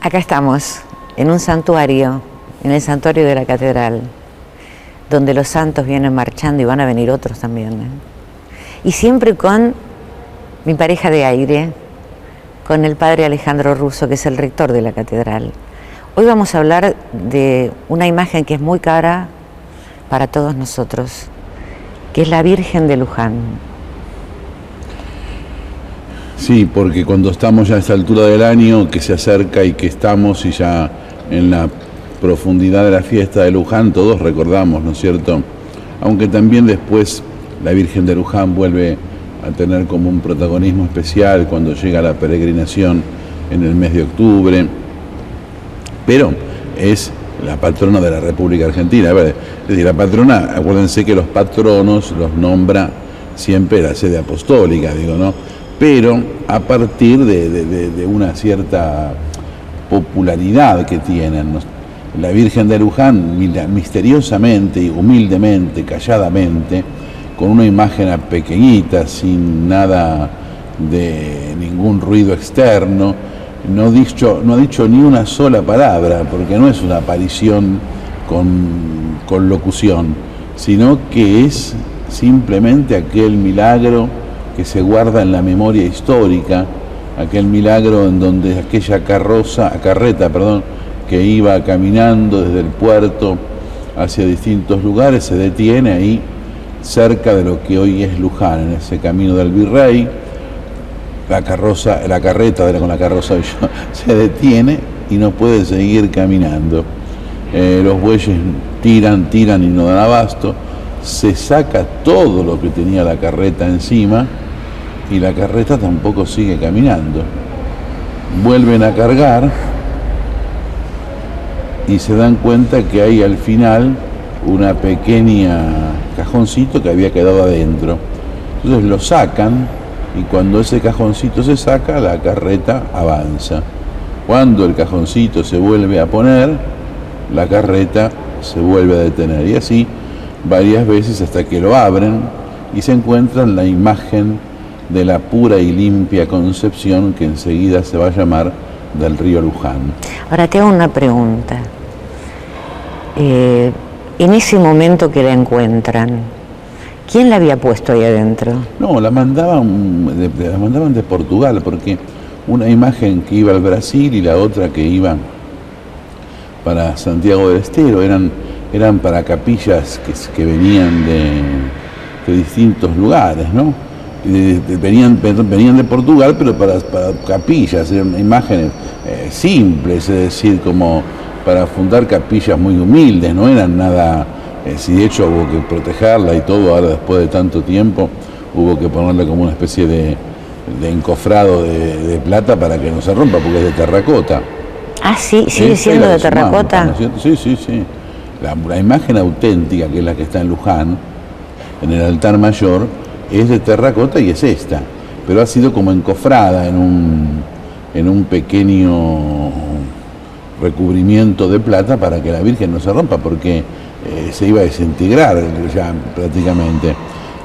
Acá estamos, en un santuario, en el santuario de la catedral, donde los santos vienen marchando y van a venir otros también, ¿eh? Y siempre con mi pareja de aire, con el padre Alejandro Russo, que es el rector de la catedral. Hoy vamos a hablar de una imagen que es muy cara para todos nosotros, que es la Virgen de Luján. Sí, porque cuando estamos ya a esta altura del año, que se acerca y que estamos y ya en la profundidad de la fiesta de Luján, todos recordamos, ¿no es cierto? Aunque también después la Virgen de Luján vuelve a tener como un protagonismo especial cuando llega la peregrinación en el mes de octubre, pero es la patrona de la República Argentina. Es decir, la patrona, acuérdense que los patronos los nombra siempre la sede apostólica, digo, ¿no? Pero a partir de una cierta popularidad que tienen, ¿no? La Virgen de Luján, misteriosamente y humildemente, calladamente, con una imagen pequeñita, sin nada de ningún ruido externo, no ha dicho ni una sola palabra, porque no es una aparición con locución, sino que es simplemente aquel milagro que se guarda en la memoria histórica, aquel milagro en donde aquella carreta, que iba caminando desde el puerto hacia distintos lugares, se detiene ahí cerca de lo que hoy es Luján, en ese camino del Virrey. La carreta con la carroza se detiene y no puede seguir caminando. Los bueyes tiran y no dan abasto. Se saca todo lo que tenía la carreta encima y la carreta tampoco sigue caminando. Vuelven a cargar y se dan cuenta que hay al final una pequeña cajoncito que había quedado adentro. Entonces lo sacan y cuando ese cajoncito se saca, la carreta avanza. Cuando el cajoncito se vuelve a poner, la carreta se vuelve a detener. Y así varias veces hasta que lo abren y se encuentran la imagen de la pura y limpia Concepción, que enseguida se va a llamar del río Luján. Ahora te hago una pregunta. En ese momento que la encuentran, ¿quién la había puesto ahí adentro? No, la mandaban de Portugal, porque una imagen que iba al Brasil y la otra que iba para Santiago del Estero eran para capillas que venían de distintos lugares, ¿no? Venían de Portugal, pero para capillas, eran imágenes simples, es decir, como para fundar capillas muy humildes, no eran nada, si de hecho hubo que protegerla y todo, ahora después de tanto tiempo hubo que ponerle como una especie de encofrado de plata para que no se rompa, porque es de terracota. Ah, sí, sigue siendo de terracota. Sí. La imagen auténtica, que es la que está en Luján, en el altar mayor, es de terracota y es esta, pero ha sido como encofrada en un pequeño recubrimiento de plata para que la Virgen no se rompa, porque se iba a desintegrar ya prácticamente.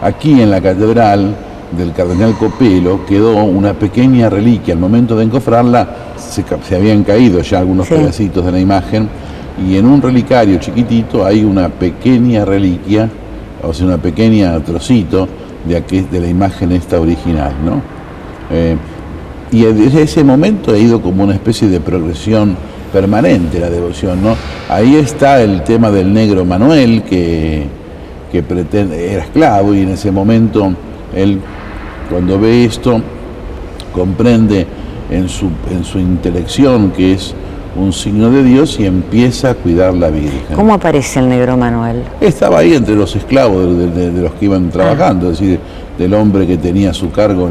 Aquí en la catedral del Cardenal Copelo quedó una pequeña reliquia. Al momento de encofrarla se habían caído ya algunos pedacitos de la imagen, y en un relicario chiquitito hay una pequeña reliquia, o sea, una pequeña trocito de la imagen esta original, ¿no? Y desde ese momento ha ido como una especie de progresión permanente la devoción, ¿no? Ahí está el tema del negro Manuel, que era esclavo, y en ese momento él, cuando ve esto, comprende en su intelección que es un signo de Dios y empieza a cuidar la Virgen. ¿Cómo aparece el negro Manuel? Estaba ahí entre los esclavos de los que iban trabajando, es decir, del hombre que tenía a su cargo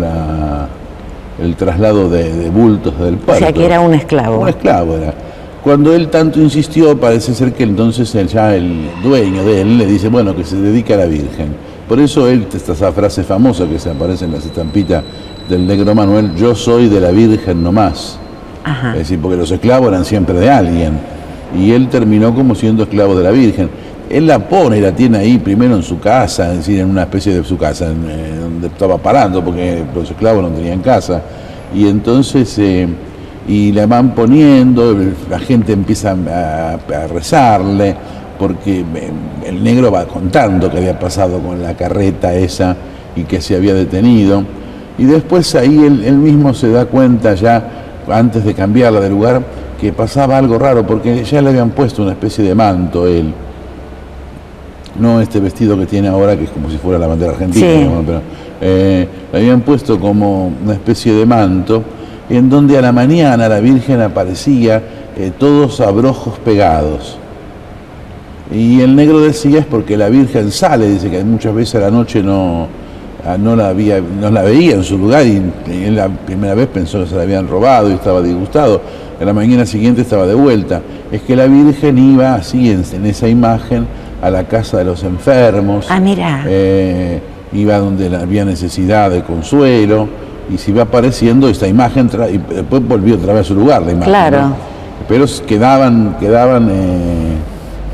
el traslado de bultos del puerto. O sea, que era un esclavo. Un esclavo era. Cuando él tanto insistió, parece ser que entonces ya el dueño de él le dice, bueno, que se dedique a la Virgen. Por eso esa frase famosa que se aparece en las estampitas del negro Manuel, yo soy de la Virgen nomás. Ajá. Es decir, porque los esclavos eran siempre de alguien, y él terminó como siendo esclavo de la Virgen. Él la pone y la tiene ahí primero en su casa, es decir, en una especie de su casa, donde estaba parando, porque los esclavos no tenían casa, y entonces y la van poniendo, la gente empieza a rezarle, porque el negro va contando qué había pasado con la carreta esa y que se había detenido, y después ahí él mismo se da cuenta ya, antes de cambiarla de lugar, que pasaba algo raro, porque ya le habían puesto una especie de manto él, no este vestido que tiene ahora, que es como si fuera la bandera argentina, sí, ¿no? Pero le habían puesto como una especie de manto, en donde a la mañana la Virgen aparecía todos abrojos pegados. Y el negro decía, es porque la Virgen sale, dice que muchas veces a la noche no la veía en su lugar, y él la primera vez pensó que se la habían robado y estaba disgustado. A la mañana siguiente estaba de vuelta. Es que la Virgen iba así en esa imagen a la casa de los enfermos. Ah, mira. Iba donde había necesidad de consuelo, y se iba apareciendo esta imagen, y después volvió otra vez a su lugar la imagen. Claro. ¿No? Pero quedaban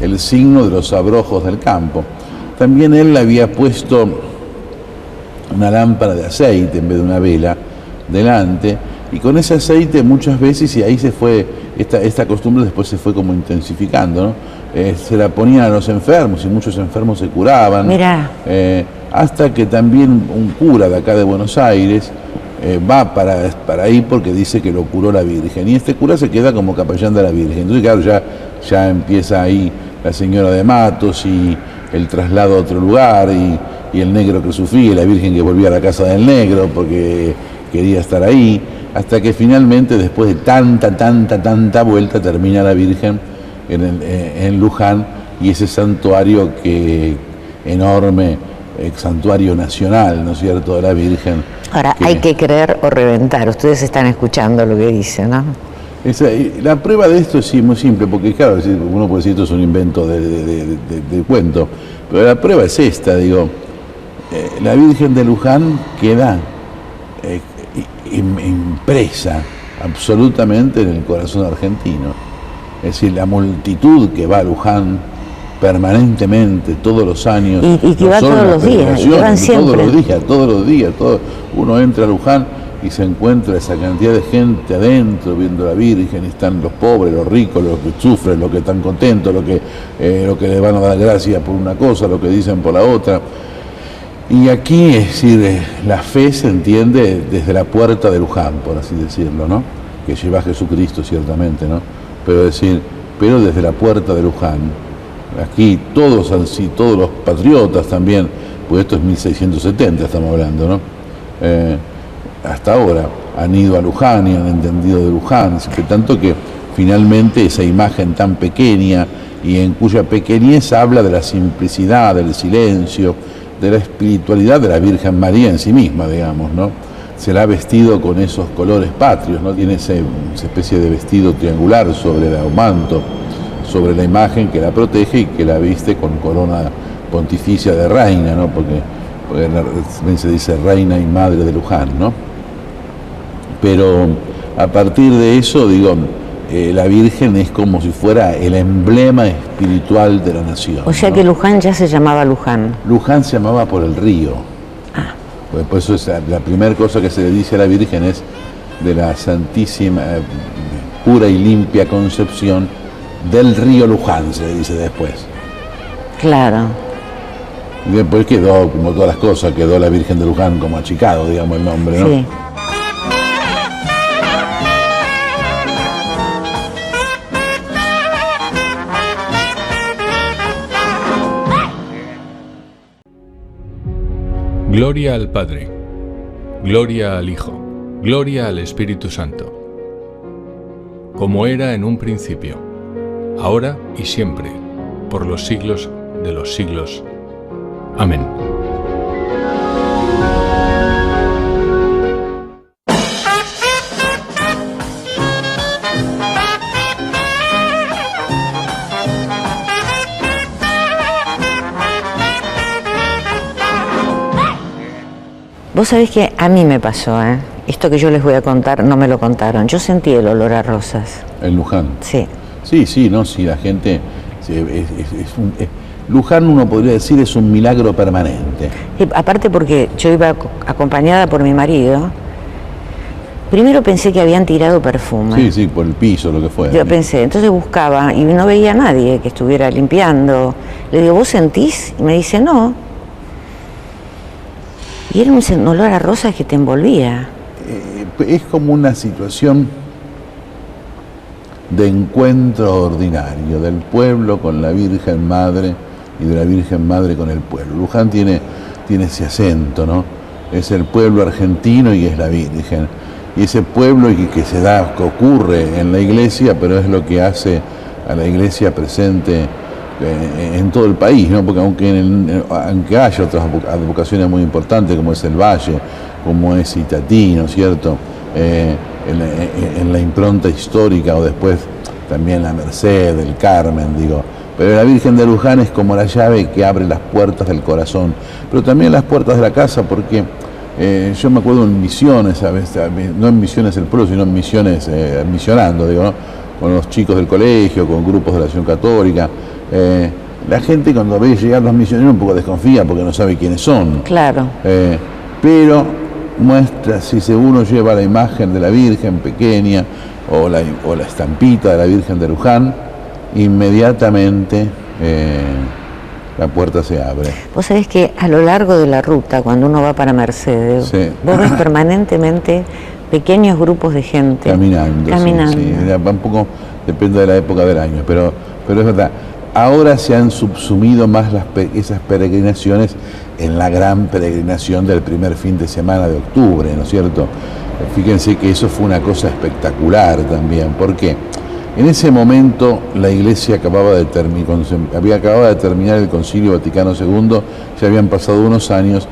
el signo de los abrojos del campo. También él le había puesto una lámpara de aceite en vez de una vela delante, y con ese aceite muchas veces, y ahí se fue, esta costumbre después se fue como intensificando, ¿no? Se la ponían a los enfermos, y muchos enfermos se curaban. Mirá. Hasta que también un cura de acá de Buenos Aires va para ahí, porque dice que lo curó la Virgen, y este cura se queda como capellán de la Virgen. Entonces claro, ya empieza ahí la señora de Matos, y el traslado a otro lugar, y el negro que sufría, y la Virgen que volvía a la casa del negro porque quería estar ahí, hasta que finalmente, después de tanta vuelta, termina la Virgen en Luján, y ese santuario enorme, santuario nacional, ¿no es cierto?, de la Virgen. Ahora, hay que creer o reventar. Ustedes están escuchando lo que dicen, ¿no? La prueba de esto es muy simple, porque claro, uno puede decir esto es un invento de cuento, pero la prueba es esta, digo, la Virgen de Luján queda impresa absolutamente en el corazón argentino. Es decir, la multitud que va a Luján permanentemente, todos los años, y que va todos los días, y van siempre. Todos los días, uno entra a Luján y se encuentra esa cantidad de gente adentro viendo a la Virgen, y están los pobres, los ricos, los que sufren, los que están contentos, los que le van a dar gracias por una cosa, lo que dicen por la otra. Y aquí, es decir, la fe se entiende desde la puerta de Luján, por así decirlo, ¿no? Que lleva a Jesucristo, ciertamente, ¿no? Pero desde la puerta de Luján, aquí todos los patriotas también, pues esto es 1670, estamos hablando, ¿no? Hasta ahora han ido a Luján y han entendido de Luján, tanto que finalmente esa imagen tan pequeña, y en cuya pequeñez habla de la simplicidad, del silencio, de la espiritualidad de la Virgen María en sí misma, digamos, ¿no? Se la ha vestido con esos colores patrios, ¿no? Tiene esa especie de vestido triangular sobre el manto, sobre la imagen que la protege y que la viste con corona pontificia de reina, ¿no? Porque se dice reina y madre de Luján, ¿no? Pero a partir de eso, digo, la Virgen es como si fuera el emblema espiritual de la nación. O sea, ¿no?, que Luján ya se llamaba Luján. Luján se llamaba por el río. Pues por eso es la primera cosa que se le dice a la Virgen es de la santísima, pura y limpia concepción del río Luján, se le dice después. Claro. Y después quedó, como todas las cosas, quedó la Virgen de Luján como achicado, digamos, el nombre, ¿no? Sí. Gloria al Padre, gloria al Hijo, gloria al Espíritu Santo, como era en un principio, ahora y siempre, por los siglos de los siglos. Amén. Vos sabés que a mí me pasó, ¿eh? Esto que yo les voy a contar no me lo contaron. Yo sentí el olor a rosas. En Luján. Sí. Sí, no, sí, la gente... Luján, uno podría decir, es un milagro permanente. Sí, aparte porque yo iba acompañada por mi marido. Primero pensé que habían tirado perfume. Sí, por el piso, lo que fue. Yo pensé, entonces buscaba y no veía a nadie que estuviera limpiando. Le digo, ¿vos sentís? Y me dice, no. Y era un olor a rosas que te envolvía. Es como una situación de encuentro ordinario del pueblo con la Virgen Madre y de la Virgen Madre con el pueblo. Luján tiene ese acento, ¿no? Es el pueblo argentino y es la Virgen. Y ese pueblo que se da, que ocurre en la iglesia, pero es lo que hace a la iglesia presente en todo el país, ¿no? Porque aunque haya otras advocaciones muy importantes, como es el Valle, como es Itatí, ¿no es cierto? En la impronta histórica, o después también la Merced, el Carmen, digo. Pero la Virgen de Luján es como la llave que abre las puertas del corazón, pero también las puertas de la casa, porque yo me acuerdo en misiones, a veces, no en misiones el pueblo, sino en misiones, misionando, digo, ¿no? Con los chicos del colegio, con grupos de la Acción Católica. La gente cuando ve llegar los misioneros un poco desconfía porque no sabe quiénes son. Claro. Pero muestra, si uno lleva la imagen de la Virgen pequeña o la estampita de la Virgen de Luján, inmediatamente la puerta se abre. Vos sabés que a lo largo de la ruta, cuando uno va para Mercedes, sí, vos ves permanentemente pequeños grupos de gente caminando. Sí. Un poco depende de la época del año, pero es verdad. Ahora se han subsumido más esas peregrinaciones en la gran peregrinación del primer fin de semana de octubre, ¿no es cierto? Fíjense que eso fue una cosa espectacular también, porque en ese momento la Iglesia había acabado de terminar el Concilio Vaticano II, ya habían pasado unos años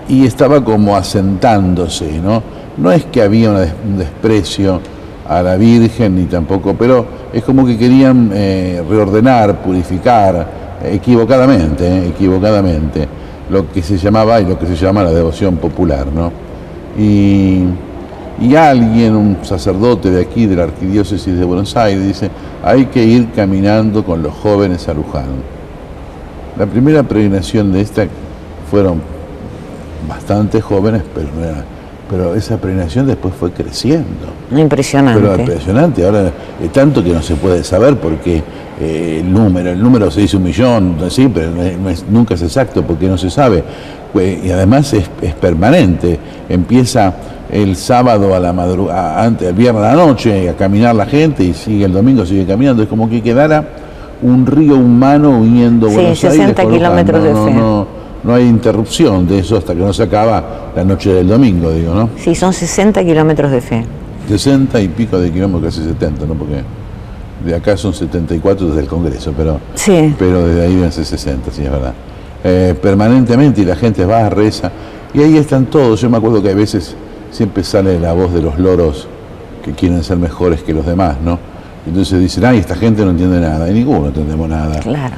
y estaba como asentándose, ¿no? No es que había un desprecio a la Virgen ni tampoco, pero es como que querían reordenar, purificar, equivocadamente, lo que se llamaba y lo que se llama la devoción popular, ¿no? Y alguien, un sacerdote de aquí, de la Arquidiócesis de Buenos Aires, dice, hay que ir caminando con los jóvenes a Luján. La primera peregrinación de esta fueron bastante jóvenes, pero esa peregrinación después fue creciendo. Impresionante. Pero impresionante, ahora tanto que no se puede saber porque el número se dice 1 millón, sí, pero nunca es exacto porque no se sabe. Y además es permanente, empieza el sábado a la madrugada, el viernes a la noche a caminar la gente y sigue el domingo, sigue caminando, es como que quedara un río humano uniendo Buenos Aires. 60 kilómetros de fe. No hay interrupción de eso hasta que no se acaba la noche del domingo, digo, ¿no? Sí, son 60 kilómetros de fe. 60 y pico de kilómetros, casi 70, ¿no? Porque de acá son 74 desde el Congreso, pero desde ahí deben ser 60, sí, es verdad. Permanentemente, y la gente va, reza, y ahí están todos. Yo me acuerdo que a veces siempre sale la voz de los loros que quieren ser mejores que los demás, ¿no? Entonces dicen, ay, esta gente no entiende nada, y ninguno entendemos nada. Claro.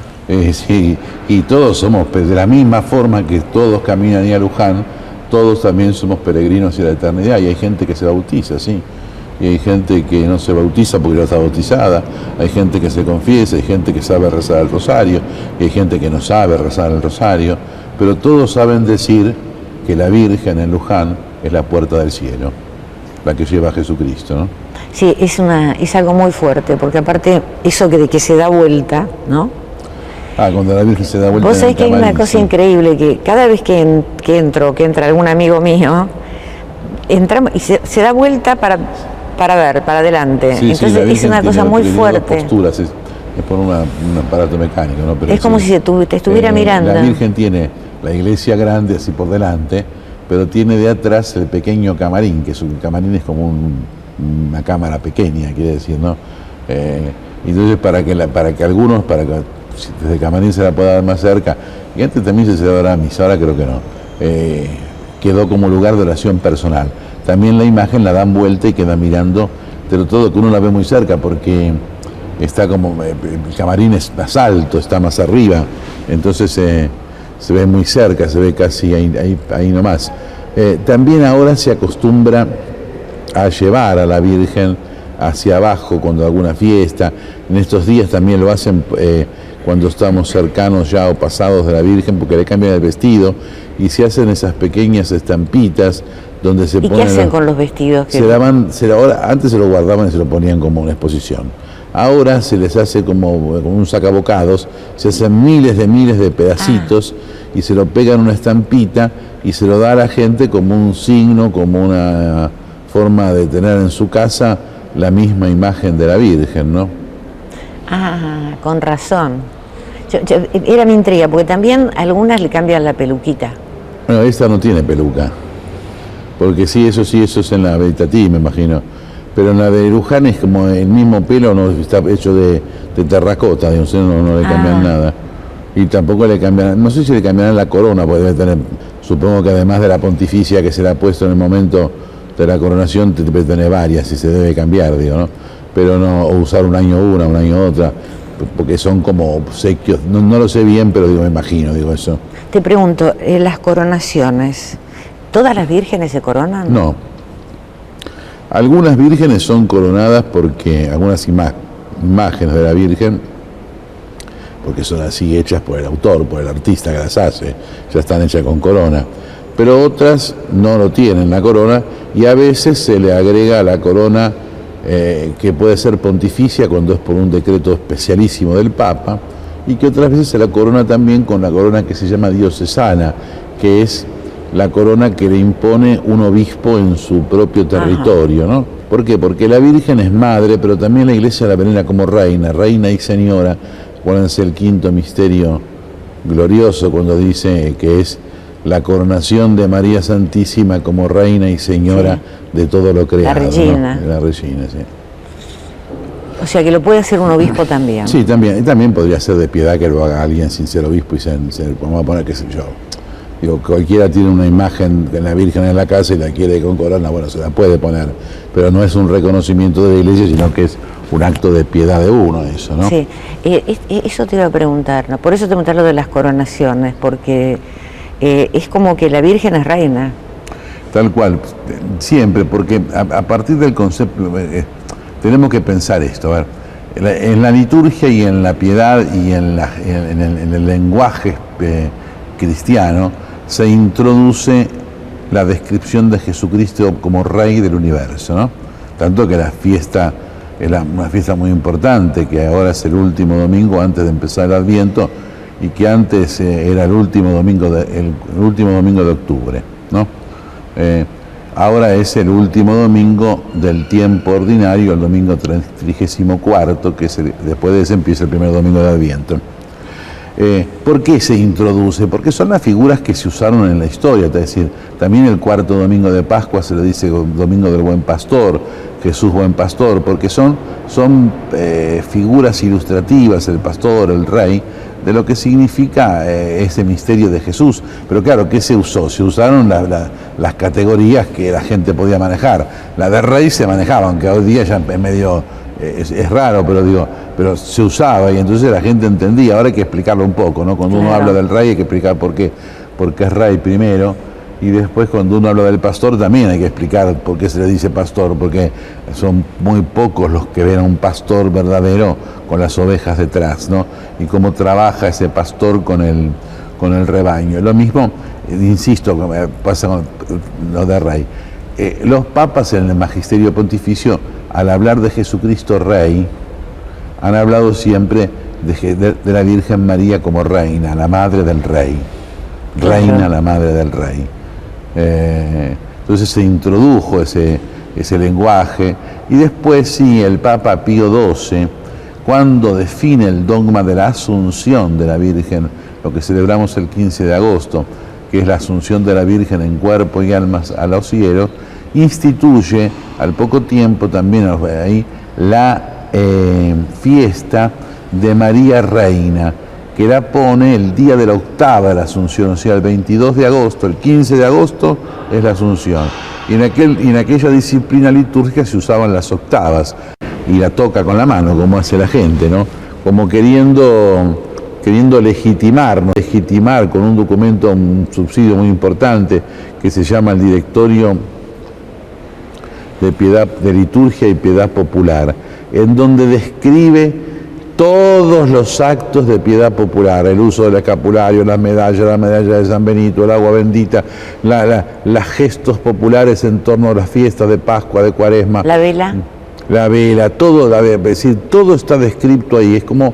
Sí, y todos somos, de la misma forma que todos caminan a Luján, todos también somos peregrinos hacia la eternidad, y hay gente que se bautiza, sí. y hay gente que no se bautiza porque no está bautizada, hay gente que se confiesa, hay gente que sabe rezar el rosario, y hay gente que no sabe rezar el rosario, pero todos saben decir que la Virgen en Luján es la puerta del cielo, la que lleva a Jesucristo, ¿no? Sí, es algo muy fuerte, porque aparte eso de que se da vuelta, ¿no? Cuando la Virgen se da vuelta. Vos sabés que hay una cosa increíble, que cada vez que entra algún amigo mío, entramos y se da vuelta para ver, para adelante. Sí, entonces sí, es una cosa muy fuerte. Posturas, es por un aparato mecánico, ¿no? Pero es como si te estuviera mirando. La Virgen tiene la iglesia grande así por delante, pero tiene de atrás el pequeño camarín, que el camarín es como una cámara pequeña, quiere decir, ¿no? Entonces para que desde el camarín se la pueda dar más cerca, y antes también se celebraba la misa, ahora creo que no, quedó como lugar de oración personal. También la imagen la dan vuelta y queda mirando, pero todo que uno la ve muy cerca, porque está como, el camarín es más alto, está más arriba, entonces se ve muy cerca, se ve casi ahí nomás. También ahora se acostumbra a llevar a la Virgen hacia abajo cuando hay alguna fiesta. En estos días también lo hacen cuando estamos cercanos ya o pasados de la Virgen, porque le cambian el vestido y se hacen esas pequeñas estampitas donde se ponen... ¿Y qué hacen con los vestidos? Antes se lo guardaban y se lo ponían como una exposición. Ahora se les hace como un sacabocados, se hacen miles de pedacitos y se lo pegan una estampita y se lo da a la gente como un signo, como una forma de tener en su casa la misma imagen de la Virgen, ¿no? Con razón. Era mi intriga, porque también algunas le cambian la peluquita. Bueno, esta no tiene peluca, porque eso es en la Veritatis, me imagino. Pero en la de Luján es como el mismo pelo, no está hecho de terracota, digamos, no le cambian nada. Y tampoco le cambian, no sé si le cambiarán la corona, porque debe tener, supongo que además de la pontificia que se le ha puesto en el momento de la coronación, debe tener varias y se debe cambiar, digo, ¿no? Pero no, o usar un año una, un año otra, porque son como obsequios, no lo sé bien, pero me imagino, eso. Te pregunto, las coronaciones, ¿todas las vírgenes se coronan? No. Algunas vírgenes son coronadas porque algunas imágenes de la Virgen, porque son así hechas por el autor, por el artista que las hace, ya están hechas con corona. Pero otras no lo tienen la corona y a veces se le agrega a la corona que puede ser pontificia cuando es por un decreto especialísimo del Papa, y que otras veces se la corona también con la corona que se llama diocesana, que es la corona que le impone un obispo en su propio territorio, ¿no? ¿Por qué? Porque la Virgen es madre, pero también la Iglesia la venera como reina y señora. Acuérdense el quinto misterio glorioso cuando dice que es la coronación de María Santísima como reina y señora de todo lo creado. La Regina. ¿No? La Regina, sí. O sea que lo puede hacer un obispo también. Sí, también. Y también podría ser de piedad que lo haga alguien sin ser obispo y vamos a poner, qué sé yo. Digo, cualquiera tiene una imagen de la Virgen en la casa y la quiere con corona, bueno, se la puede poner, pero no es un reconocimiento de la Iglesia, sino que es un acto de piedad de uno, eso, ¿no? Sí, eso te iba a preguntar, ¿no? Por eso te pregunté lo de las coronaciones, porque es como que la Virgen es reina. Tal cual, siempre, porque a partir del concepto, tenemos que pensar esto, a ver, en la liturgia y en la piedad y en el lenguaje cristiano, se introduce la descripción de Jesucristo como Rey del universo, ¿no? Tanto que la fiesta es una fiesta muy importante, que ahora es el último domingo antes de empezar el Adviento, y que antes era el último domingo de octubre, ¿no? Ahora es el último domingo del tiempo ordinario, el domingo 34, que después de ese empieza el primer domingo de Adviento. ¿Por qué se introduce? Porque son las figuras que se usaron en la historia, es decir, también el cuarto domingo de Pascua se le dice domingo del buen pastor, Jesús buen pastor, porque son figuras ilustrativas, el pastor, el rey, de lo que significa ese misterio de Jesús. Pero claro, ¿qué se usó? Se usaron las categorías que la gente podía manejar. La de rey se manejaba, aunque hoy día ya es medio... Es raro, pero se usaba y entonces la gente entendía. Ahora hay que explicarlo un poco, ¿no? Cuando uno habla del rey hay que explicar por qué es rey primero. Y después cuando uno habla del pastor también hay que explicar por qué se le dice pastor, porque son muy pocos los que ven a un pastor verdadero con las ovejas detrás, ¿no? Y cómo trabaja ese pastor con el rebaño. Lo mismo, insisto, pasa con lo de Rey. Los papas en el magisterio pontificio, al hablar de Jesucristo Rey, han hablado siempre de la Virgen María como reina, la madre del Rey. Reina, la madre del Rey. Entonces se introdujo ese lenguaje, y después sí, el Papa Pío XII, cuando define el dogma de la Asunción de la Virgen, lo que celebramos el 15 de agosto, que es la Asunción de la Virgen en cuerpo y almas a los cielos, instituye al poco tiempo también ahí la fiesta de María Reina, que la pone el día de la octava de la Asunción, o sea, el 22 de agosto, el 15 de agosto es la Asunción. Y en aquella disciplina litúrgica se usaban las octavas, y la toca con la mano, como hace la gente, ¿no? Como queriendo legitimar, ¿no? Legitimar con un documento, un subsidio muy importante, que se llama el Directorio de Liturgia y Piedad Popular, en donde describe todos los actos de piedad popular, el uso del escapulario, la medalla de San Benito, el agua bendita, los gestos populares en torno a las fiestas de Pascua, de Cuaresma. La vela. La vela, todo, es decir, todo está descrito ahí, es como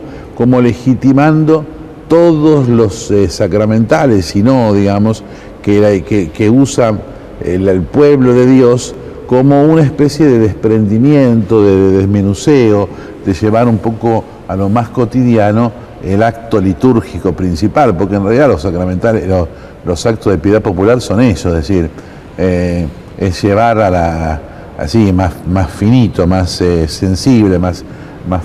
legitimando todos los sacramentales, si no, digamos, que usa el pueblo de Dios como una especie de desprendimiento, de desmenuzeo, de llevar un poco a lo más cotidiano el acto litúrgico principal, porque en realidad los sacramentales, los actos de piedad popular son eso, es decir, es llevar así más finito, más sensible, más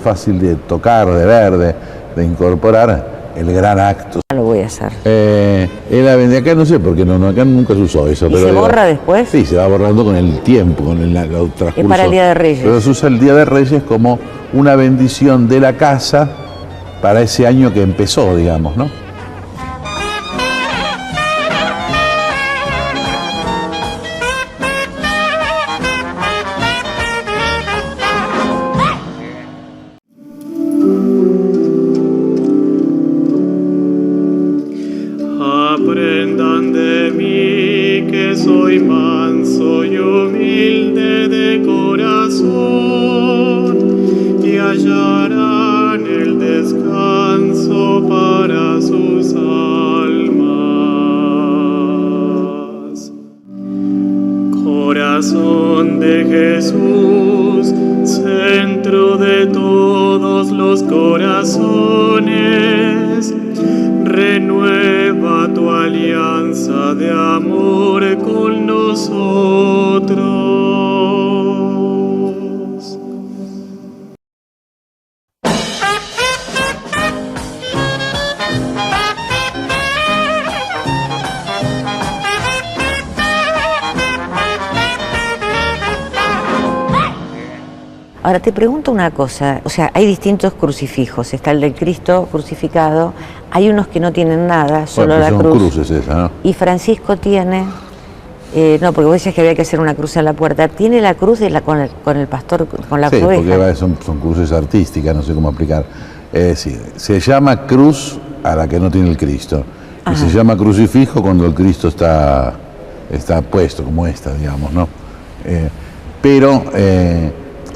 fácil de tocar, de ver, de incorporar el gran acto. Lo voy a hacer. De acá no sé, porque acá nunca se usó eso. ¿Y pero se borra después? Sí, se va borrando con el tiempo, con el transcurso. Es para el Día de Reyes. Pero se usa el Día de Reyes como una bendición de la casa para ese año que empezó, digamos, ¿no? Aprendan de mí que soy manso y humilde de corazón, y hallarán el descanso para sus almas. Corazón de Jesús, centro de todos los corazones, renueva tu alianza de amor con nosotros. Ahora te pregunto una cosa, o sea, hay distintos crucifijos, está el del Cristo crucificado, hay unos que no tienen nada, solo la cruz. Son cruces esas, ¿no? Y Francisco tiene, no, porque vos decías que había que hacer una cruz en la puerta, tiene la cruz con el pastor, con la oveja. Sí, porque son cruces artísticas, no sé cómo aplicar. Sí, se llama cruz a la que no tiene el Cristo, y se llama crucifijo cuando el Cristo está puesto, como esta, digamos, ¿no?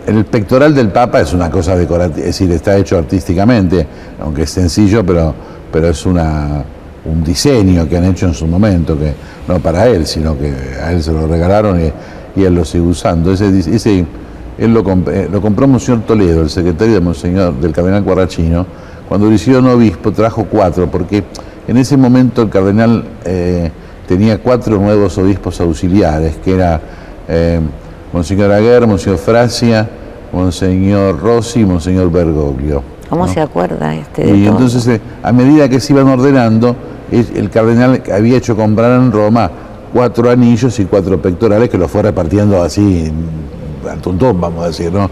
El pectoral del Papa es una cosa decorativa, es decir, está hecho artísticamente, aunque es sencillo, pero es un diseño que han hecho en su momento, que no para él, sino que a él se lo regalaron y él lo sigue usando. Él lo compró Monseñor Toledo, el secretario del cardenal Guarrachino, cuando lo hicieron obispo trajo 4, porque en ese momento el cardenal tenía 4 nuevos obispos auxiliares, que era Monseñor Aguer, Monseñor Frasia, Monseñor Rossi y Monseñor Bergoglio. ¿Cómo ¿no? se acuerda de Y todo? entonces, a medida que se iban ordenando, el cardenal había hecho comprar en Roma 4 anillos y 4 pectorales, que los fue repartiendo así, al tuntún, vamos a decir, ¿no?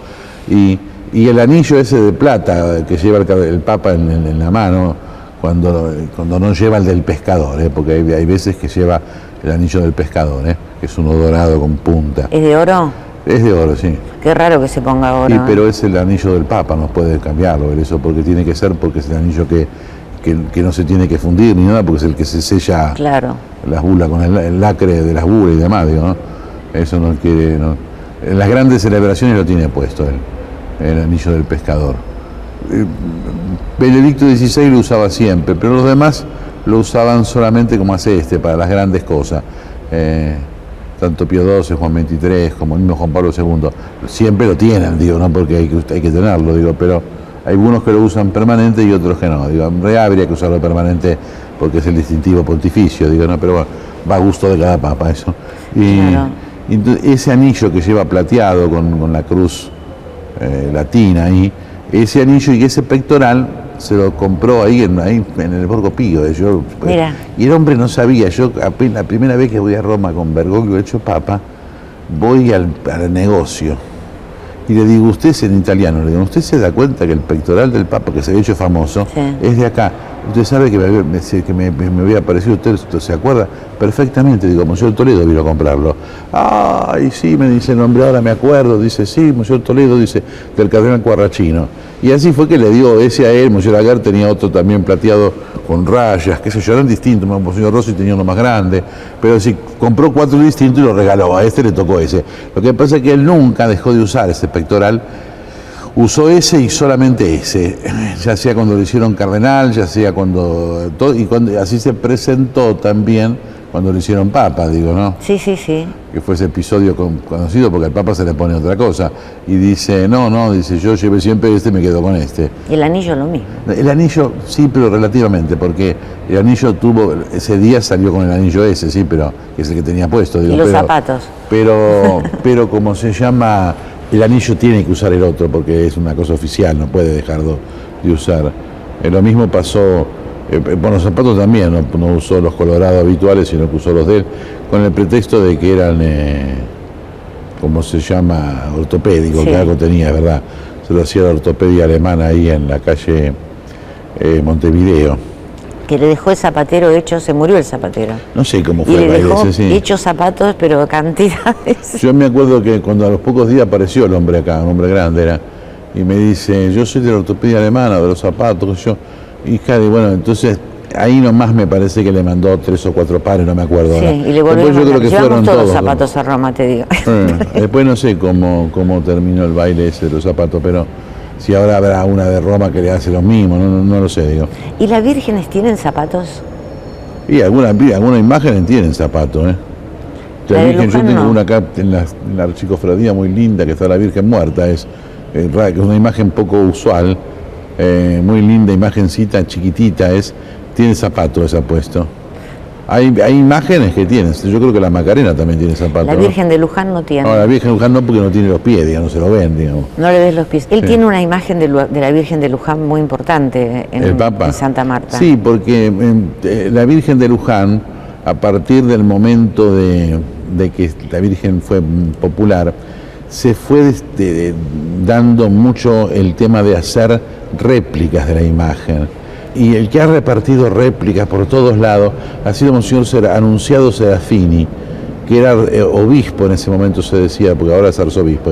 Y el anillo ese de plata que lleva el Papa en la mano, cuando no lleva el del pescador, porque hay veces que lleva el anillo del pescador, que es uno dorado con punta. ¿Es de oro? Es de oro, sí. Qué raro que se ponga oro. Sí, pero es el anillo del Papa, no puede cambiarlo, eso porque tiene que ser, porque es el anillo que no se tiene que fundir ni nada, porque es el que se sella las bulas con el lacre de las bulas y demás, digo, ¿no? Eso no quiere, no. En las grandes celebraciones lo tiene puesto el anillo del pescador. Benedicto XVI lo usaba siempre, pero los demás lo usaban solamente como hace para las grandes cosas. Tanto Pío XII, Juan XXIII, como el mismo Juan Pablo II, siempre lo tienen, digo, no porque hay que tenerlo, digo, pero hay algunos que lo usan permanente y otros que no. Digo, en realidad habría que usarlo permanente porque es el distintivo pontificio, digo, no, pero bueno, va a gusto de cada papa eso. Y entonces, ese anillo que lleva plateado con la cruz latina ahí, ese anillo y ese pectoral se lo compró ahí en el Borgo Pío. Y el hombre no sabía. Yo la primera vez que voy a Roma con Bergoglio hecho papa, voy al negocio y le digo, usted es en italiano, le digo, ¿usted se da cuenta que el pectoral del papa que se había hecho famoso es de acá? Usted sabe que me había aparecido, usted se acuerda perfectamente. Digo, Monseñor Toledo vino a comprarlo. Ay, sí, me dice el nombre, ahora me acuerdo. Dice, sí, Monseñor Toledo, dice, del cardenal Quarracino. Y así fue que le dio ese a él. Monseñor Agar tenía otro también plateado con rayas, qué sé yo, eran distintos. Monseñor Rossi tenía uno más grande, pero sí, compró 4 distintos y lo regaló. A este le tocó ese. Lo que pasa es que él nunca dejó de usar ese pectoral. Usó ese y solamente ese, ya sea cuando lo hicieron cardenal, ya sea cuando así se presentó también cuando lo hicieron papa, digo, ¿no? Sí, sí, sí. Que fue ese episodio conocido porque al papa se le pone otra cosa. Y dice, dice, yo llevé siempre este y me quedo con este. ¿Y el anillo lo mismo? El anillo, sí, pero relativamente, porque el anillo ese día salió con el anillo ese, sí, pero que es el que tenía puesto. Digo, ¿y los zapatos? Pero como se llama... El anillo tiene que usar el otro porque es una cosa oficial, no puede dejar de usar. Lo mismo pasó, por los zapatos también, no usó los colorados habituales, sino que usó los de él, con el pretexto de que eran, ¿cómo se llama? Ortopédicos, que algo tenía, ¿verdad? Se lo hacía la ortopedia alemana ahí en la calle Montevideo. Que le dejó el zapatero hecho, se murió el zapatero. No sé cómo fue el baile ese, sí. Hechos zapatos, pero cantidades. Yo me acuerdo que cuando a los pocos días apareció el hombre acá, un hombre grande era, y me dice, yo soy de la ortopedia alemana, de los zapatos, y bueno, entonces ahí nomás me parece que le mandó 3 o 4 pares, no me acuerdo. Sí, ahora. Y le volvió a mandar. Yo creo que fueron todos todos los zapatos a Roma, te digo. Después no sé cómo terminó el baile ese de los zapatos, pero si ahora habrá una de Roma que le hace lo mismo, no lo sé, digo. ¿Y las vírgenes tienen zapatos? Y algunas imágenes tienen zapatos, La Virgen, yo tengo una acá en la archicofradía muy linda, que está la Virgen muerta, que es una imagen poco usual, muy linda, imagencita, chiquitita, tiene zapatos esa puesto. Hay imágenes que tienen, yo creo que la Macarena también tiene zapatos. La Virgen de Luján no tiene. No, la Virgen de Luján no, porque no tiene los pies, digamos, no se lo ven, digamos. No le ves los pies. Él tiene una imagen de la Virgen de Luján muy importante en Santa Marta. Sí, porque la Virgen de Luján, a partir del momento de que la Virgen fue popular, se fue dando mucho el tema de hacer réplicas de la imagen. Y el que ha repartido réplicas por todos lados ha sido Monseñor Anunciado Serafini, que era obispo en ese momento, se decía, porque ahora es arzobispo,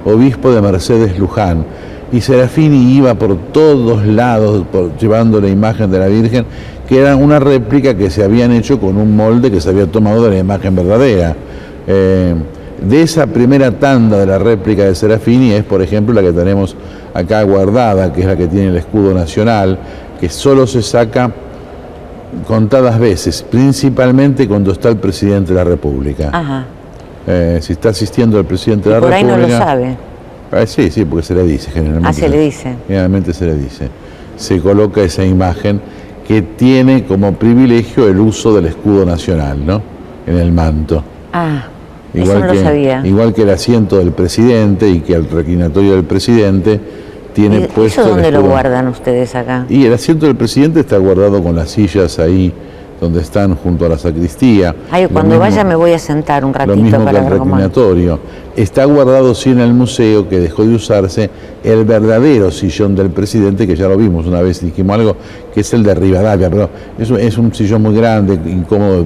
obispo de Mercedes Luján. Y Serafini iba por todos lados llevando la imagen de la Virgen, que era una réplica que se habían hecho con un molde que se había tomado de la imagen verdadera. De esa primera tanda de la réplica de Serafini es, por ejemplo, la que tenemos acá guardada, que es la que tiene el escudo nacional, que solo se saca contadas veces, principalmente cuando está el presidente de la República. Ajá. Si está asistiendo el presidente de la República. República. Por ahí no lo sabe. Sí, porque se le dice generalmente. Se le dice. Generalmente se le dice. Se coloca esa imagen que tiene como privilegio el uso del escudo nacional, ¿no? En el manto. Eso no lo sabía. Igual que el asiento del presidente y que el reclinatorio del presidente tiene puesto. ¿Eso dónde lo guardan ustedes acá? Y el asiento del presidente está guardado con las sillas ahí, donde están junto a la sacristía. Ay, cuando vaya me voy a sentar un ratito lo mismo para que el ver cómo es. reclinatorio. Está guardado sí en el museo, que dejó de usarse, el verdadero sillón del presidente, que ya lo vimos una vez, dijimos algo, que es el de Rivadavia, pero es un sillón muy grande, incómodo,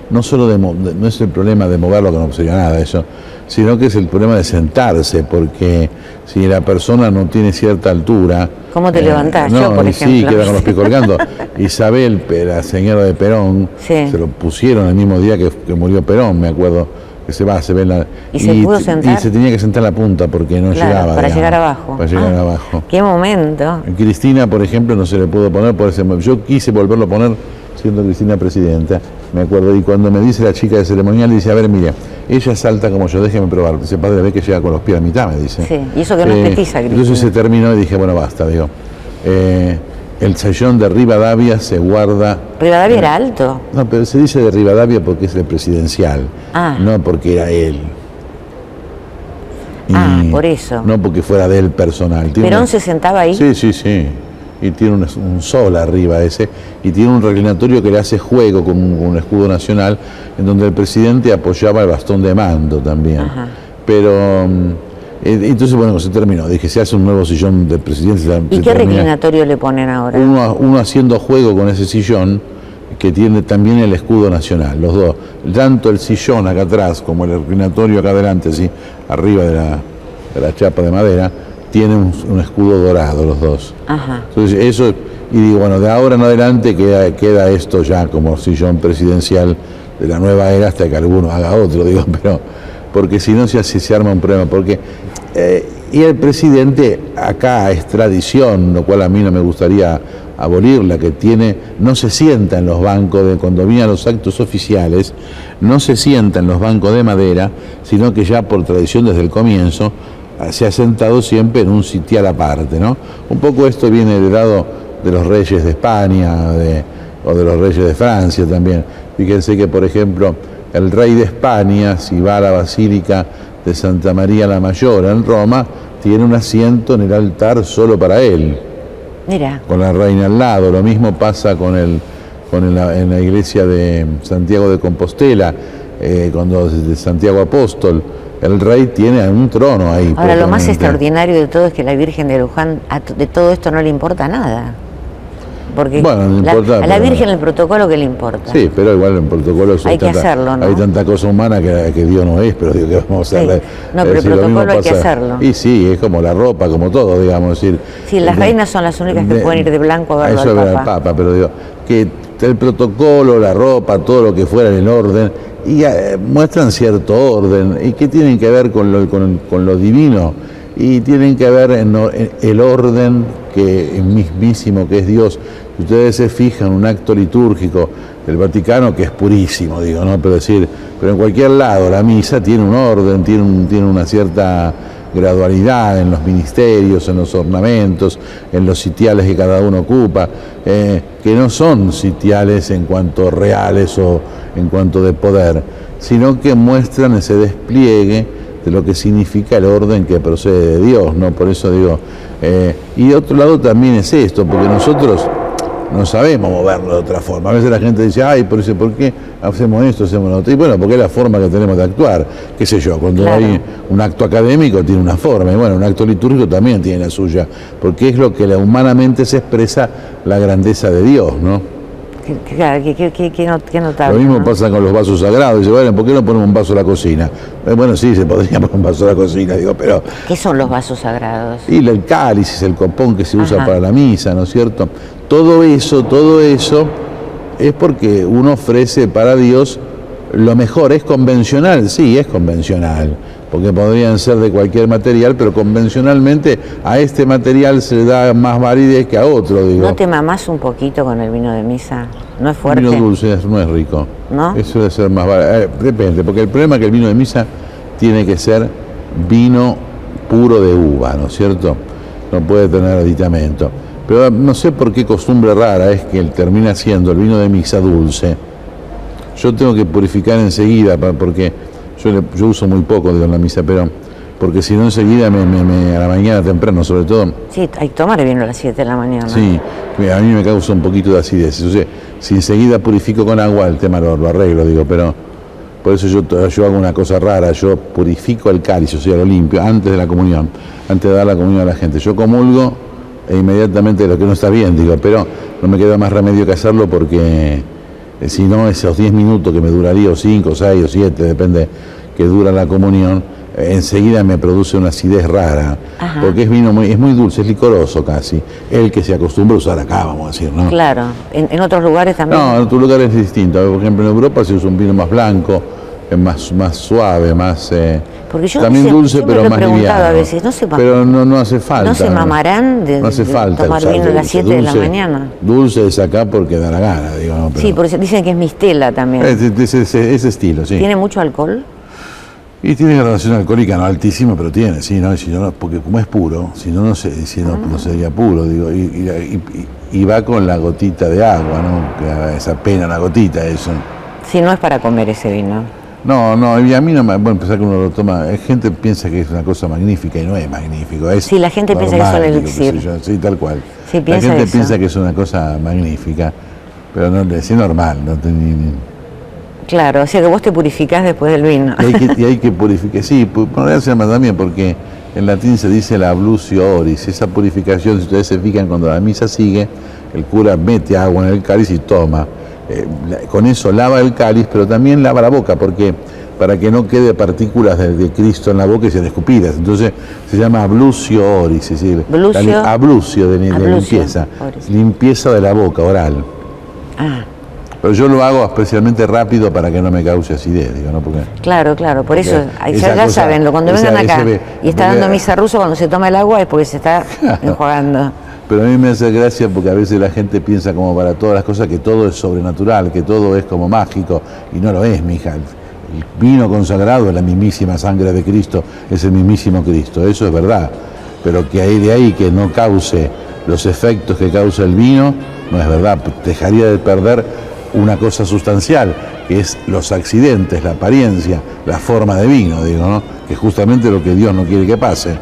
no solo no es el problema de moverlo, que no sería nada eso, sino que es el problema de sentarse, porque si la persona no tiene cierta altura... ¿Cómo te levantás? No, Yo, por ejemplo. Sí, queda con los pies colgando. Isabel, la señora de Perón, sí. Se lo pusieron el mismo día que murió Perón, me acuerdo, que se ve la... ¿Y se pudo sentar? Y se tenía que sentar en la punta porque no llegaba. Para llegar abajo. Para llegar abajo. ¡Qué momento! Cristina, por ejemplo, no se le pudo poner por ese momento. Yo quise volverlo a poner siendo Cristina presidenta, me acuerdo, y cuando me dice la chica de ceremonial, dice, a ver, mire, ella salta como yo, déjeme probar. Dice, padre, ve que llega con los pies a mitad, me dice. Sí, y eso que no es petiza, Cristina. Entonces se terminó y dije, bueno, basta, digo. El sillón de Rivadavia se guarda... ¿Rivadavia era alto? No, pero se dice de Rivadavia porque es el presidencial, no porque era él. Por eso. No porque fuera de él personal. ¿Perón se sentaba ahí? Sí, sí, sí. Y tiene un sol arriba ese, y tiene un reclinatorio que le hace juego con un escudo nacional, en donde el presidente apoyaba el bastón de mando también. Ajá. Pero... entonces, bueno, se terminó. Dije, se hace un nuevo sillón del presidente. ¿Y qué reclinatorio le ponen ahora? Uno haciendo juego con ese sillón, que tiene también el escudo nacional, los dos. Tanto el sillón acá atrás como el reclinatorio acá adelante, así, arriba de la chapa de madera, tienen un escudo dorado los dos. Ajá. Entonces eso, y digo, bueno, de ahora en adelante queda esto ya como sillón presidencial de la nueva era hasta que alguno haga otro, digo, pero porque si no se arma un problema, porque y el presidente acá es tradición, lo cual a mí no me gustaría abolirla, que no se sienta en los bancos cuando vienen los actos oficiales, no se sienta en los bancos de madera, sino que ya por tradición desde el comienzo se ha sentado siempre en un sitial aparte, ¿no? Un poco esto viene heredado de los reyes de España o de los reyes de Francia también. Fíjense que, por ejemplo, el rey de España, si va a la Basílica de Santa María la Mayor en Roma, tiene un asiento en el altar solo para él. Mira. Con la reina al lado. Lo mismo pasa en la iglesia de Santiago de Compostela, de Santiago Apóstol. El rey tiene un trono ahí. Ahora, lo más extraordinario de todo es que la Virgen de Luján, de todo esto no le importa nada. Porque bueno, no importa, a la Virgen el protocolo que le importa. Sí, pero igual el protocolo hay que hacerlo, ¿no? Hay tanta cosa humana que Dios no es, pero digo que vamos a hacerle. No, pero el protocolo hay que hacerlo. Y sí, es como la ropa, como todo, digamos. Decir, sí, las reinas son las únicas que pueden ir de blanco a verlo al Papa. Al Papa, pero digo, que el protocolo, la ropa, todo lo que fuera en el orden, y muestran cierto orden, y que tienen que ver con lo divino, y tienen que ver en el orden que es mismísimo, que es Dios. Si ustedes se fijan, un acto litúrgico del Vaticano, que es purísimo, digo, ¿no? Pero en cualquier lado, la misa tiene un orden, tiene una cierta gradualidad en los ministerios, en los ornamentos, en los sitiales que cada uno ocupa, que no son sitiales en cuanto reales o en cuanto de poder, sino que muestran ese despliegue de lo que significa el orden que procede de Dios, ¿no? Por eso digo, y de otro lado también es esto, porque nosotros no sabemos moverlo de otra forma. A veces la gente dice, ay, ¿por qué hacemos esto, hacemos lo otro? Y bueno, porque es la forma que tenemos de actuar. Qué sé yo, cuando hay un acto académico tiene una forma, y bueno, un acto litúrgico también tiene la suya, porque es lo que humanamente se expresa la grandeza de Dios, ¿no? Qué notable. Lo mismo ¿no? pasa con los vasos sagrados. Dice, bueno, ¿por qué no ponemos un vaso a la cocina? Bueno, sí, se podría poner un vaso a la cocina, digo, pero... ¿Qué son los vasos sagrados? Y el cáliz, el copón que se usa para la misa, ¿no es cierto? Todo eso es porque uno ofrece para Dios lo mejor. ¿Es convencional? Sí, es convencional, porque podrían ser de cualquier material, pero convencionalmente a este material se le da más validez que a otro, digo. ¿No te mamás un poquito con el vino de misa? ¿No es fuerte? El vino dulce no es rico. ¿No? Eso debe ser más barato. Depende, porque el problema es que el vino de misa tiene que ser vino puro de uva, ¿no es cierto? No puede tener aditamento. Pero no sé por qué costumbre rara es que él termina siendo el vino de misa dulce. Yo tengo que purificar enseguida, porque yo uso muy poco en la misa, pero porque si no enseguida a la mañana temprano sobre todo. Sí, hay que tomar vino a las 7 de la mañana. Sí, Mira, a mí me causa un poquito de acidez. Entonces, si enseguida purifico con agua, el tema lo arreglo, digo, pero por eso yo hago una cosa rara, yo purifico el cáliz, o sea, lo limpio antes de la comunión, antes de dar la comunión a la gente. Yo comulgo e inmediatamente lo que no está bien, digo, pero no me queda más remedio que hacerlo porque si no, esos 10 minutos que me duraría, o 5, 6 o 7, depende que dura la comunión, enseguida me produce una acidez rara. Ajá. Porque es vino es muy dulce, es licoroso casi, el que se acostumbra a usar acá, vamos a decir, ¿no? Claro, ¿en otros lugares también? No, en otros lugares es distinto. Por ejemplo, en Europa se usa un vino más blanco, más suave, más porque yo también dulce, pero más liviano. A veces, pero no hace falta. ¿No se mamarán de tomar vino a las 7 de la mañana? Dulce es acá porque da la gana, digo. No, pero sí, porque dicen que es mistela también. Ese estilo, sí. ¿Tiene mucho alcohol? Y tiene relación alcohólica, no altísima, pero tiene, sí, ¿no? Si no, porque como es puro, si no, no sería puro, digo, y va con la gotita de agua, ¿no? Que es apenas una gotita eso. Si no es para comer ese vino. No, y a mí no me... Bueno, pensar que uno lo toma... La gente piensa que es una cosa magnífica y no es magnífico. Es sí, la gente piensa que es un elixir. Sí, tal cual. Sí, la gente piensa que es una cosa magnífica, pero no es normal. No claro, o sea que vos te purificás después del vino. Y hay que purificar. Sí, por realidad se llama también porque en latín se dice la ablusio oris. Esa purificación, si ustedes se fijan, cuando la misa sigue, el cura mete agua en el cáliz y toma. Con eso lava el cáliz, pero también lava la boca, porque para que no quede partículas de Cristo en la boca y sean escupidas. Entonces se llama ablusio oris, es decir, ablusio de limpieza, oris. Limpieza de la boca, oral. Ah. Pero yo lo hago especialmente rápido para que no me cause acidez, digo, ¿no? Porque, claro, por eso, ya saben, cuando vengan acá y está dando misa ruso, cuando se toma el agua es porque se está enjuagando. Pero a mí me hace gracia porque a veces la gente piensa como para todas las cosas que todo es sobrenatural, que todo es como mágico, y no lo es, mija. El vino consagrado es la mismísima sangre de Cristo, es el mismísimo Cristo, eso es verdad. Pero que hay de ahí que no cause los efectos que causa el vino, no es verdad. Dejaría de perder una cosa sustancial, que es los accidentes, la apariencia, la forma de vino, digo, ¿no? Que es justamente lo que Dios no quiere que pase.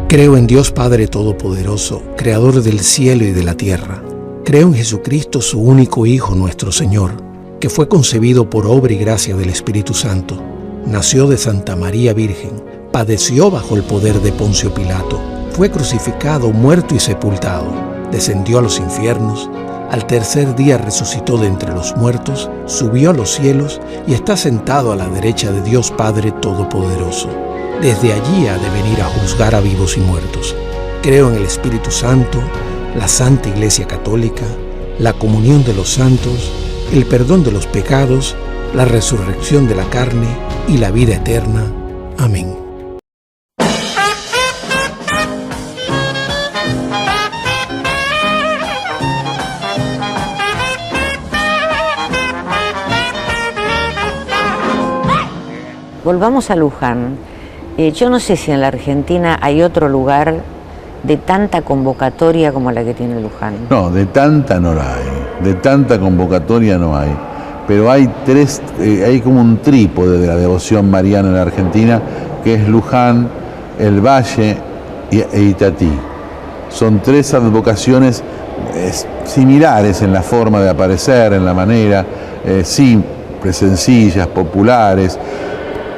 Creo en Dios Padre Todopoderoso, Creador del cielo y de la tierra. Creo en Jesucristo, su único Hijo, nuestro Señor, que fue concebido por obra y gracia del Espíritu Santo. Nació de Santa María Virgen, padeció bajo el poder de Poncio Pilato, fue crucificado, muerto y sepultado, descendió a los infiernos, al tercer día resucitó de entre los muertos, subió a los cielos y está sentado a la derecha de Dios Padre Todopoderoso. Desde allí ha de venir a juzgar a vivos y muertos. Creo en el Espíritu Santo, la Santa Iglesia Católica, la comunión de los santos, el perdón de los pecados, la resurrección de la carne y la vida eterna. Amén. Volvamos a Luján. Yo no sé si en la Argentina hay otro lugar de tanta convocatoria como la que tiene Luján. No, de tanta no la hay, de tanta convocatoria no hay. Pero hay hay como un trípode de la devoción mariana en la Argentina, que es Luján, el Valle e Itatí. Son tres advocaciones similares en la forma de aparecer, en la manera, simples, sencillas, populares,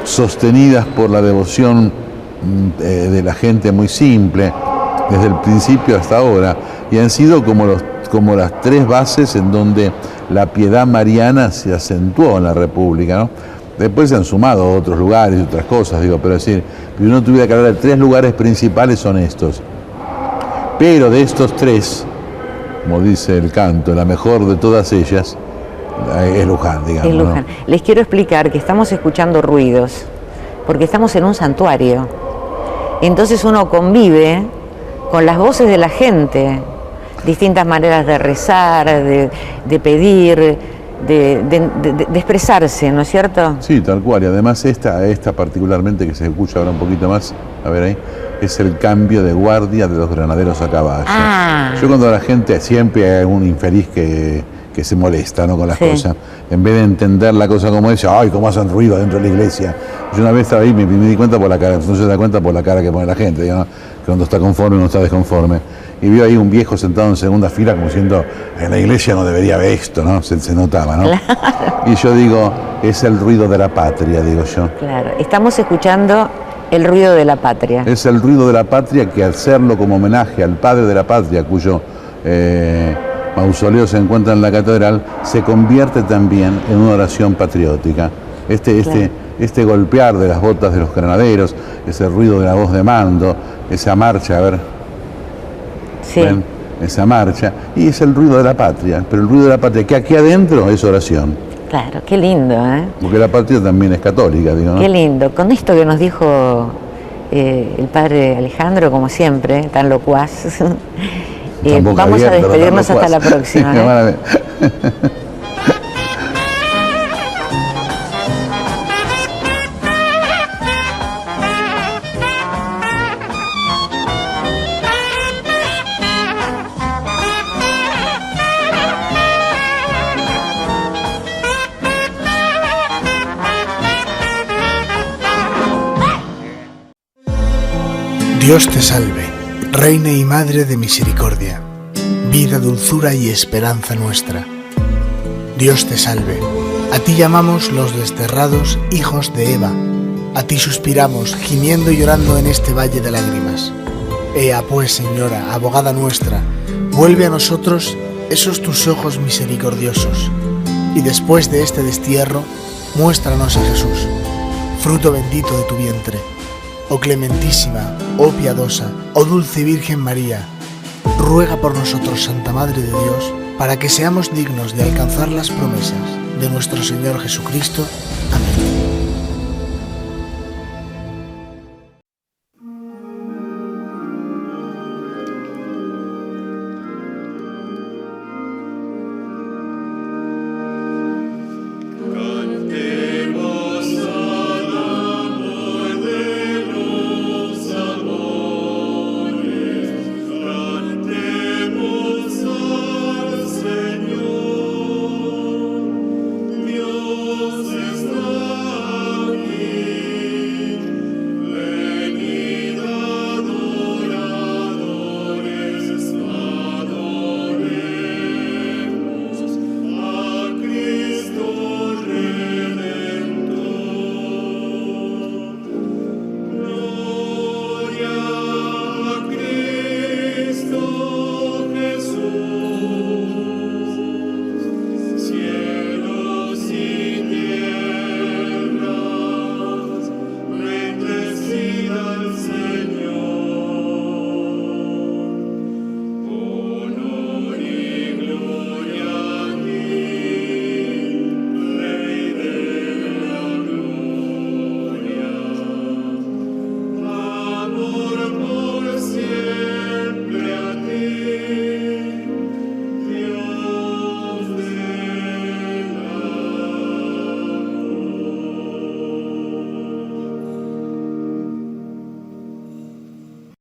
sostenidas por la devoción de la gente muy simple, desde el principio hasta ahora, y han sido como las tres bases en donde la piedad mariana se acentuó en la República, ¿no? Después se han sumado otros lugares y otras cosas, digo, pero es decir, si uno tuviera que hablar de tres lugares principales son estos. Pero de estos tres, como dice el canto, la mejor de todas ellas es Luján, digamos. Es Luján. ¿No? Les quiero explicar que estamos escuchando ruidos, porque estamos en un santuario. Entonces uno convive con las voces de la gente, distintas maneras de rezar, de pedir, de expresarse, ¿no es cierto? Sí, tal cual. Y además esta particularmente, que se escucha ahora un poquito más, a ver ahí, es el cambio de guardia de los granaderos a caballo. Yo cuando la gente, siempre hay un infeliz que que se molesta, ¿no?, con las Sí. cosas. En vez de entender la cosa como es, ¡ay, cómo hacen ruido dentro de la iglesia! Yo una vez estaba ahí y me di cuenta por la cara, no se da cuenta por la cara que pone la gente, ¿no?, que cuando está conforme uno está desconforme. Y vio ahí un viejo sentado en segunda fila como diciendo, en la iglesia no debería haber esto, ¿no? Se notaba, ¿no? Y yo digo, es el ruido de la patria, digo yo. Claro, estamos escuchando el ruido de la patria. Es el ruido de la patria que, al hacerlo como homenaje al padre de la patria, cuyo mausoleo se encuentra en la catedral, se convierte también en una oración patriótica. Este golpear de las botas de los granaderos, ese ruido de la voz de mando, esa marcha, a ver, Sí. ¿ven? Esa marcha, y es el ruido de la patria, pero el ruido de la patria que aquí adentro es oración, Claro, qué lindo, ¿eh? porque la patria también es católica, digo, ¿no? Qué lindo. Con esto que nos dijo el padre Alejandro, como siempre, tan locuaz, Tan boca vamos a abierta, tan despedirnos hasta locuaz. la próxima. Me ¿eh? van a ver. Dios te salve, Reina y Madre de misericordia, vida, dulzura y esperanza nuestra. Dios te salve, a ti llamamos los desterrados hijos de Eva, a ti suspiramos, gimiendo y llorando en este valle de lágrimas. Ea pues, Señora, abogada nuestra, vuelve a nosotros esos tus ojos misericordiosos, y después de este destierro, muéstranos a Jesús, fruto bendito de tu vientre. Oh clementísima, oh piadosa, oh dulce Virgen María, ruega por nosotros, Santa Madre de Dios, para que seamos dignos de alcanzar las promesas de nuestro Señor Jesucristo. Amén. Dios